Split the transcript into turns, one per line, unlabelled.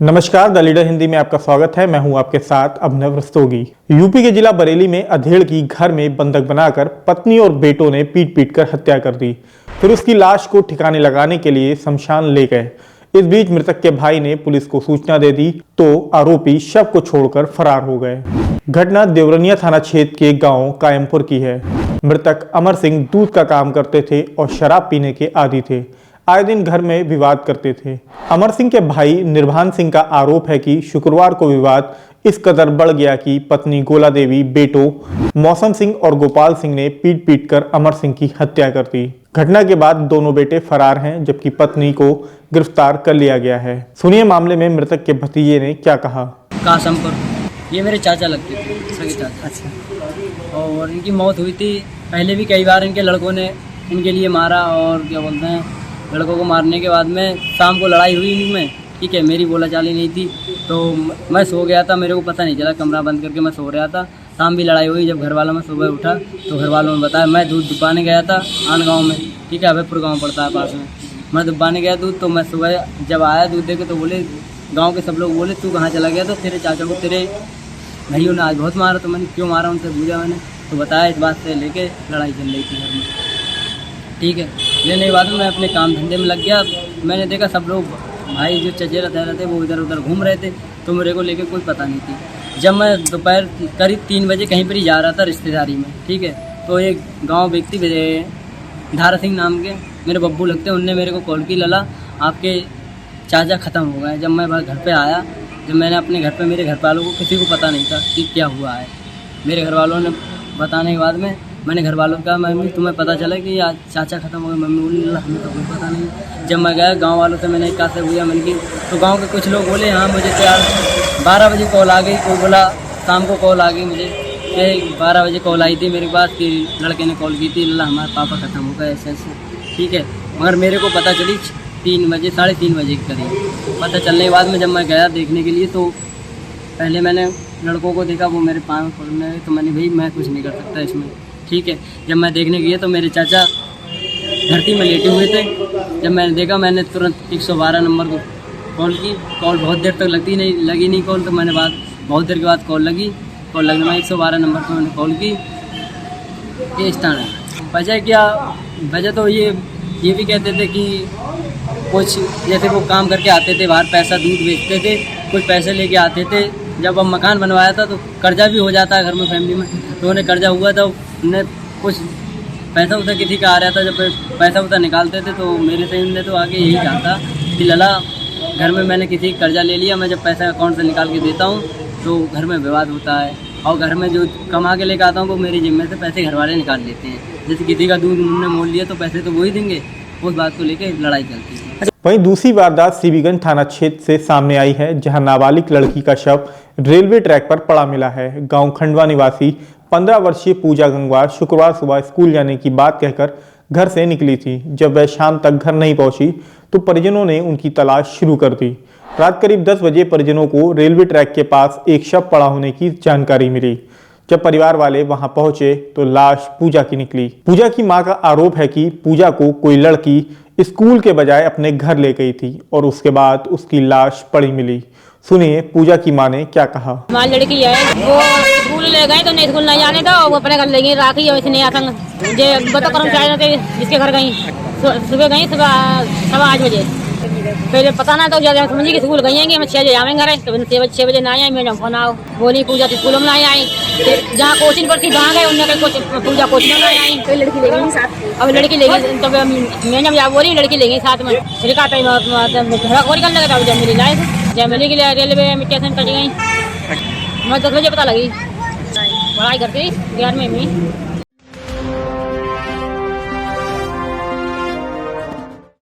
नमस्कार, the leader Hindi में आपका स्वागत है। मैं हूं आपके साथ अभिनव रस्तोगी। यूपी के जिला बरेली में अधेड़ की घर में बंधक बनाकर पत्नी और बेटों ने पीट कर हत्या कर दी। फिर उसकी लाश को ठिकाने लगाने के लिए शमशान ले गए। इस बीच मृतक के भाई ने पुलिस को सूचना दे दी तो आरोपी शव को छोड़कर फरार हो गए। घटना देवरनिया थाना क्षेत्र के गाँव कायमपुर की है। मृतक अमर सिंह दूध का काम करते थे और शराब पीने के आदी थे। आए दिन घर में विवाद करते थे। अमर सिंह के भाई निर्भान सिंह का आरोप है कि शुक्रवार को विवाद इस कदर बढ़ गया कि पत्नी गोला देवी, बेटों मौसम सिंह और गोपाल सिंह ने पीट कर अमर सिंह की हत्या कर दी। घटना के बाद दोनों बेटे फरार हैं, जबकि पत्नी को गिरफ्तार कर लिया गया है। सुनिए मामले में मृतक के भतीजे ने क्या कहा।
कासमपुर, ये मेरे चाचा लगते थे, सगे चाचा। अच्छा। और इनकी मौत हुई थी। पहले भी कई बार इनके लड़कों ने इनके लिए मारा और क्या बोलते हैं, लड़कों को मारने के बाद में शाम को लड़ाई हुई इनमें। ठीक है, मेरी बोला चाली नहीं थी तो मैं सो गया था, मेरे को पता नहीं चला, कमरा बंद करके मैं सो रहा था। शाम भी लड़ाई हुई। जब घर वालों में सुबह उठा तो घर वालों ने बताया, मैं दूध दुकाने गया था आन गाँव में। ठीक है, अभयपुर गाँव पड़ता है पास में। मैं दुकाने गया दूध, तो मैं सुबह जब आया दूध दे के तो बोले, गाँव के सब लोग बोले तू कहाँ चला गया। तो तेरे चाचा को तेरे भाइयों ने आज बहुत मारा। तो मैंने क्यों मारा, उनसे पूछा मैंने, तो बताया इस बात से लेके लड़ाई चल रही थी घर में। ठीक है, लेने के बाद मैं अपने काम धंधे में लग गया। मैंने देखा सब लोग भाई जो चचेरा रहे थे वो इधर उधर घूम रहे थे, तो मेरे को लेके कोई पता नहीं थी। जब मैं दोपहर करीब 3 बजे कहीं पर ही जा रहा था रिश्तेदारी में। ठीक है, तो एक गांव व्यक्ति धारा सिंह नाम के मेरे बब्बू लगते हैं, उनने मेरे को कॉल की, लला आपके चाचा ख़त्म हो गए। जब मैं घर पे आया, जब मैंने अपने घर पे, मेरे घर वालों को किसी को पता नहीं था कि क्या हुआ है। मेरे घर वालों ने बताने के बाद में मैंने घर वालों को कहा, मम्मी तुम्हें पता चला कि आज चाचा ख़त्म हो गए। मम्मी बोली हमें तो कोई पता नहीं। जब मैं गया गांव वालों से, मैंने कहा से हुआ मैंने की, तो गांव के कुछ लोग बोले हाँ मुझे तो यार 12 बजे कॉल आ गई। कोई बोला शाम को कॉल आ गई मुझे, 12 बजे कॉल आई थी मेरे पास कि लड़के ने कॉल की थी, अल्लाह हमारे पापा ख़त्म हो गए ऐसे ऐसे। ठीक है, मगर मेरे को पता चली 3 बजे, 3:30 बजे के करीब। पता चलने के बाद में जब मैं गया देखने के लिए, तो पहले मैंने लड़कों को देखा, वो मेरे पाँव पड़ने लगे। तो मैंने भाई मैं कुछ नहीं कर सकता इसमें। ठीक है, जब मैं देखने गया तो मेरे चाचा धरती में लेटे हुए थे। जब मैंने देखा, मैंने तुरंत 112 नंबर को कॉल की। कॉल बहुत देर तक लगी नहीं कॉल, तो मैंने बहुत देर के बाद कॉल लगने में 112 नंबर पर मैंने कॉल की। ये स्थान है वजह क्या, वजह तो ये भी कहते थे कि कुछ जैसे वो काम करके आते थे बाहर, पैसा दूध बेचते थे, कुछ पैसे लेके आते थे। जब अब मकान बनवाया था तो कर्जा भी हो जाता है घर में, फैमिली में, तो उन्हें कर्जा हुआ था, उन्हें कुछ पैसा उसे किसी का आ रहा था। जब पैसा उसे निकालते थे तो मेरे से उनने तो आगे यही कहा था कि लला घर में मैंने किसी का कर्जा ले लिया, मैं जब पैसा अकाउंट से निकाल के देता हूँ तो घर में विवाद होता है, और घर में जो कमा के लेकर आता हूँ वो मेरी जिम्मे से पैसे घर वाले निकाल लेते हैं। जैसे किसी का दूध उन्होंने मोल लिया तो पैसे तो वही देंगे, उस बात को लेकर लड़ाई चलती है।
वहीं दूसरी वारदात सीबीगंज थाना क्षेत्र से सामने आई है, जहां नाबालिग लड़की का शव रेलवे ट्रैक पर पड़ा मिला है। गांव खंडवा निवासी 15 वर्षीय पूजा गंगवार शुक्रवार सुबह स्कूल जाने की बात कहकर घर से निकली थी। जब वह शाम तक घर नहीं पहुंची तो परिजनों ने उनकी तलाश शुरू कर दी। रात करीब 10 बजे परिजनों को रेलवे ट्रैक के पास एक शव पड़ा होने की जानकारी मिली। जब परिवार वाले वहां पहुंचे तो लाश पूजा की निकली। पूजा की मां का आरोप है कि पूजा को कोई लड़की स्कूल के बजाय अपने घर ले गई थी और उसके बाद उसकी लाश पड़ी मिली। सुनिए पूजा की मां ने क्या कहा।
हमारी लड़की है, वो स्कूल ले गए तो नहीं, स्कूल नहीं जाने था, वो अपने घर ले गई, राखी और इसने आसंग जे बता कर्मचारी थे जिसके घर गई, सुबह गई, सुबह 8:15 बजे। पहले पता ना तो जब समझी कि स्कूल गई हैं, मैं 6 बजे आवेंगे घर, तो 6 बजे ना आई। मैं जब फोन आओ बोली पूजा थी स्कूल में नहीं आई, जहाँ कोचिंग पर थी वहाँ गए, उन्होंने पूजा कोचिंग में नहीं आई। कोई लड़की ले गई साथ, अब लड़की ले गई तो मैं जब बोली लड़की ले गई साथ में, फिर कहा और कर लगा था। जब मेरी लाइफ जब मिली के लिए रेलवे स्टेशन पर गई, मैं 10 बजे पता लगी, पढ़ाई करती 11वीं में।